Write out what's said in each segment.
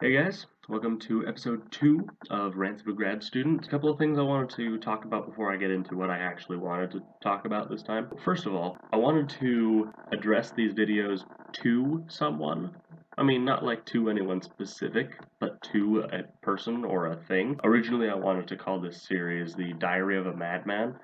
Hey guys, welcome to episode 2 of Rants of a Grad Student. A couple of things I wanted to talk about before I get into what I actually wanted to talk about this time. First of all, I wanted to address these videos to someone. I mean, not like to anyone specific, but to a person or a thing. Originally, I wanted to call this series The Diary of a Madman,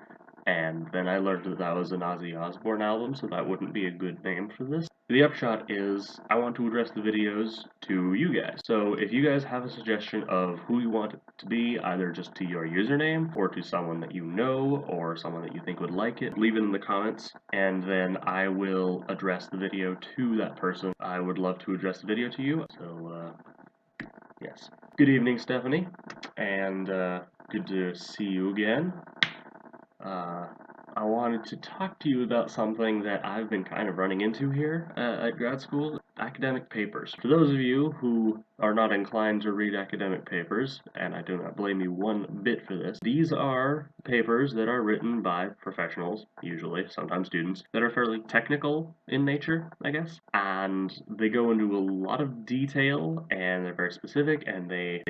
and then I learned that that was an Ozzy Osbourne album, so that wouldn't be a good name for this. The upshot is, I want to address the videos to you guys. So if you guys have a suggestion of who you want it to be, either just to your username, or to someone that you know, or someone that you think would like it, leave it in the comments, and then I will address the video to that person. I would love to address the video to you, so, yes. Good evening, Stephanie, and, good to see you again. I wanted to talk to you about something that I've been kind of running into here at grad school, academic papers. For those of you who are not inclined to read academic papers, and I do not blame you one bit for this, these are papers that are written by professionals, usually, sometimes students, that are fairly technical in nature, I guess, and they go into a lot of detail, and they're very specific, and they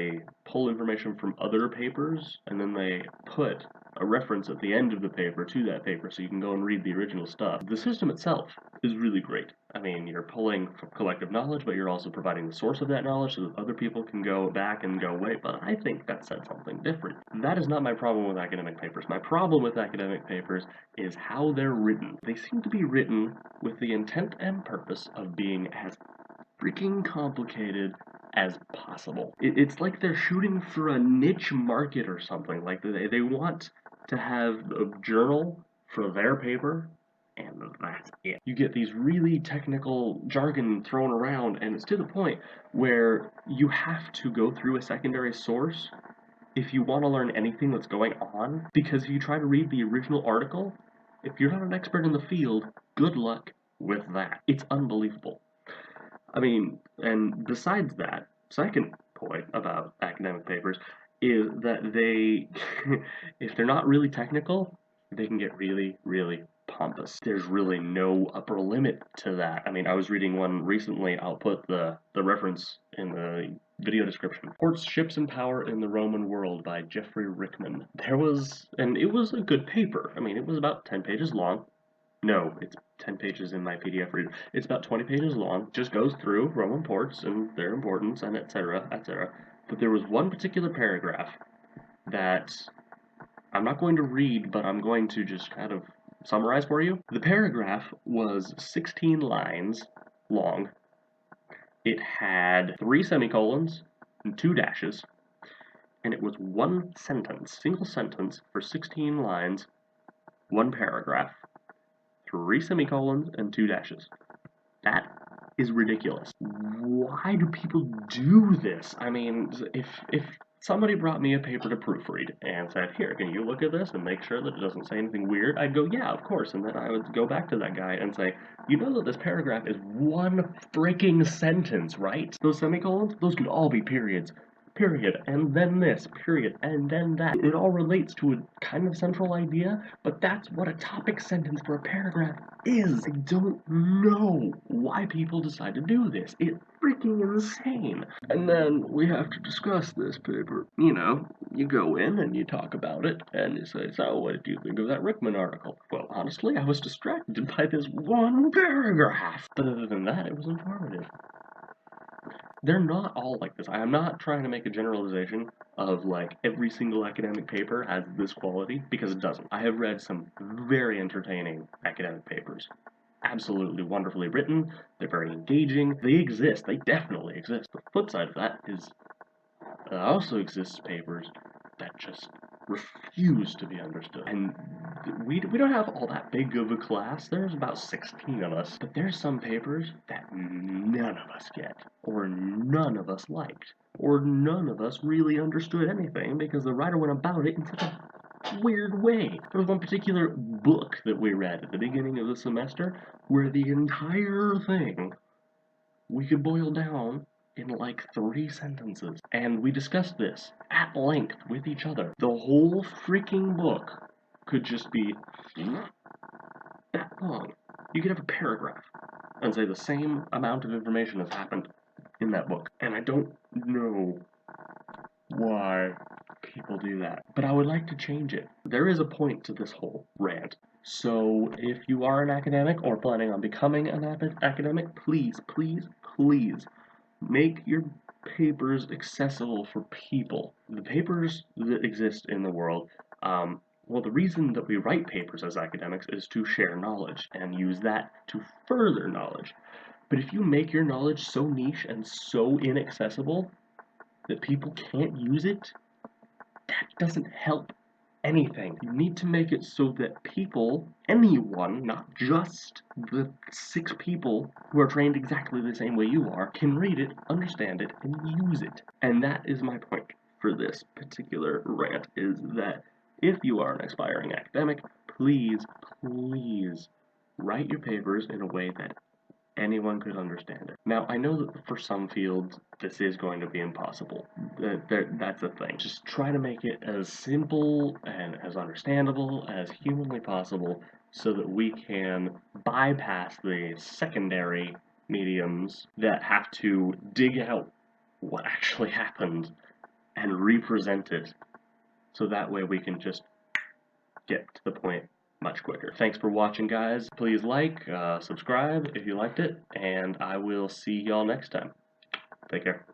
pull information from other papers, and then they put a reference at the end of the paper to that paper so you can go and read the original stuff. The system itself is really great. I mean, you're pulling from collective knowledge, but you're also providing the source of that knowledge so that other people can go back and go, wait, but I think that said something different. That is not my problem with academic papers. My problem with academic papers is how they're written. They seem to be written with the intent and purpose of being as freaking complicated as possible. It's like they're shooting for a niche market or something. Like they want to have a journal for their paper, and that's it. You get these really technical jargon thrown around, and it's to the point where you have to go through a secondary source if you want to learn anything that's going on, because if you try to read the original article, if you're not an expert in the field, good luck with that. It's unbelievable. I mean, and besides that, second point about academic papers is that they, if they're not really technical, they can get really, really pompous. There's really no upper limit to that. I mean, I was reading one recently. I'll put the reference in the video description. Ports, Ships, and Power in the Roman World by Jeffrey Rickman. And it was a good paper. I mean, it was about 10 pages long. No, it's 10 pages in my PDF reader. It's about 20 pages long, just goes through Roman ports and their importance and etc., etc. But there was one particular paragraph that I'm not going to read, but I'm going to just kind of summarize for you. The paragraph was 16 lines long. It had 3 semicolons and 2 dashes, and it was one sentence, single sentence for 16 lines, one paragraph. 3 semicolons and 2 dashes. That is ridiculous. Why do people do this? I mean, if somebody brought me a paper to proofread and said, here, can you look at this and make sure that it doesn't say anything weird? I'd go, yeah, of course. And then I would go back to that guy and say, you know that this paragraph is one freaking sentence, right? Those semicolons, those could all be periods. Period, and then this, period, and then that. It all relates to a kind of central idea, but that's what a topic sentence for a paragraph is. I don't know why people decide to do this. It's freaking insane. And then we have to discuss this paper. You know, you go in and you talk about it, and you say, so what did you think of that Rickman article? Well, honestly, I was distracted by this one paragraph. But other than that, it was informative. They're not all like this. I am not trying to make a generalization of like every single academic paper has this quality, because it doesn't. I have read some very entertaining academic papers. Absolutely wonderfully written, they're very engaging, they exist, they definitely exist. The flip side of that is there also exists papers that just refuse to be understood. And we don't have all that big of a class. There's about 16 of us. But there's some papers that none of us get, or none of us liked, or none of us really understood anything because the writer went about it in such a weird way. There was one particular book that we read at the beginning of the semester where the entire thing we could boil down in like 3 sentences. And we discussed this at length with each other. The whole freaking book could just be that long. You could have a paragraph and say the same amount of information has happened in that book. And I don't know why people do that, but I would like to change it. There is a point to this whole rant. So if you are an academic or planning on becoming an academic, please, please, please make your papers accessible for people. The papers that exist in the world, well, the reason that we write papers as academics is to share knowledge and use that to further knowledge. But if you make your knowledge so niche and so inaccessible that people can't use it, that doesn't help anything. You need to make it so that people, anyone, not just the 6 people who are trained exactly the same way you are, can read it, understand it, and use it. And that is my point for this particular rant, is that if you are an aspiring academic, please, please write your papers in a way that anyone could understand it. Now, I know that for some fields, this is going to be impossible. That's the thing. Just try to make it as simple and as understandable as humanly possible so that we can bypass the secondary mediums that have to dig out what actually happened and represent it. So that way we can just get to the point much quicker. Thanks for watching, guys. Please like, subscribe if you liked it, and I will see y'all next time. Take care.